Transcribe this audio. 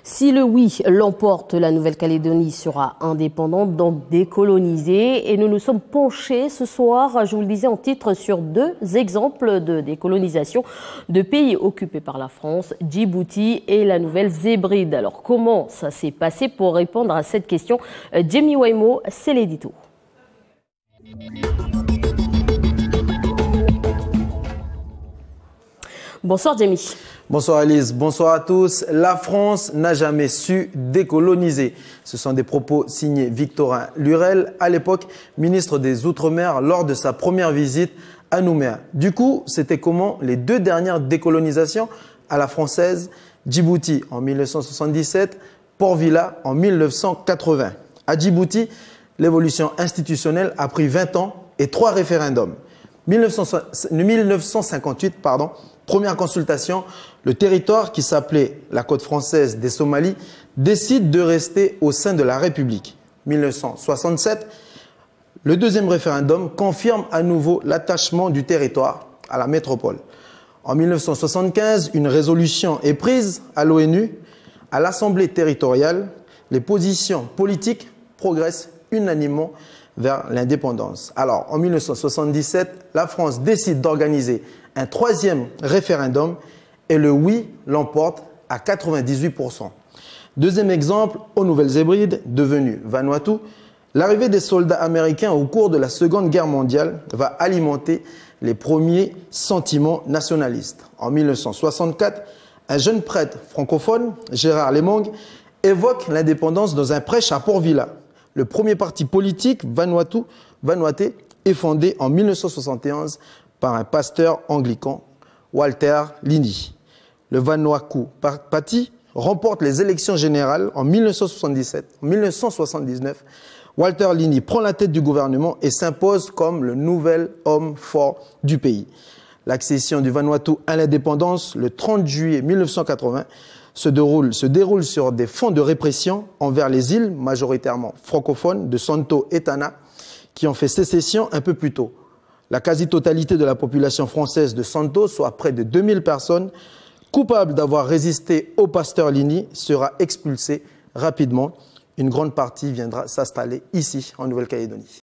Si le oui l'emporte, la Nouvelle-Calédonie sera indépendante, donc décolonisée. Et nous nous sommes penchés ce soir, je vous le disais en titre, sur deux exemples de décolonisation de pays occupés par la France, Djibouti et la Nouvelle-Zébride. Alors comment ça s'est passé? Pour répondre à cette question, Jamie Waimo, c'est l'édito. Bonsoir Jamie. Bonsoir Elise, bonsoir à tous. La France n'a jamais su décoloniser. Ce sont des propos signés Victorin Lurel, à l'époque ministre des Outre-mer, lors de sa première visite à Nouméa. Du coup, c'était comment les deux dernières décolonisations à la française? Djibouti en 1977, Port Vila en 1980. À Djibouti, l'évolution institutionnelle a pris 20 ans et 3 référendums. 1958, première consultation, le territoire qui s'appelait la côte française des Somalies décide de rester au sein de la République. 1967, le deuxième référendum confirme à nouveau l'attachement du territoire à la métropole. En 1975, une résolution est prise à l'ONU. À l'Assemblée territoriale, les positions politiques progressent unanimement vers l'indépendance. Alors, en 1977, la France décide d'organiser un troisième référendum et le oui l'emporte à 98%. Deuxième exemple, aux Nouvelles-Hébrides, devenues Vanuatu, l'arrivée des soldats américains au cours de la Seconde Guerre mondiale va alimenter les premiers sentiments nationalistes. En 1964, un jeune prêtre francophone, Gérard Lemong, évoque l'indépendance dans un prêche à Port Vila. Le premier parti politique vanuatais est fondé en 1971 par un pasteur anglican, Walter Lini. Le Vanuatu Party remporte les élections générales en 1979. Walter Lini prend la tête du gouvernement et s'impose comme le nouvel homme fort du pays. L'accession du Vanuatu à l'indépendance, le 30 juillet 1980, se déroule sur des fonds de répression envers les îles majoritairement francophones de Santo et Tana qui ont fait sécession un peu plus tôt. La quasi-totalité de la population française de Santo, soit près de 2000 personnes, coupables d'avoir résisté au pasteur Lini, sera expulsée rapidement. Une grande partie viendra s'installer ici, en Nouvelle-Calédonie.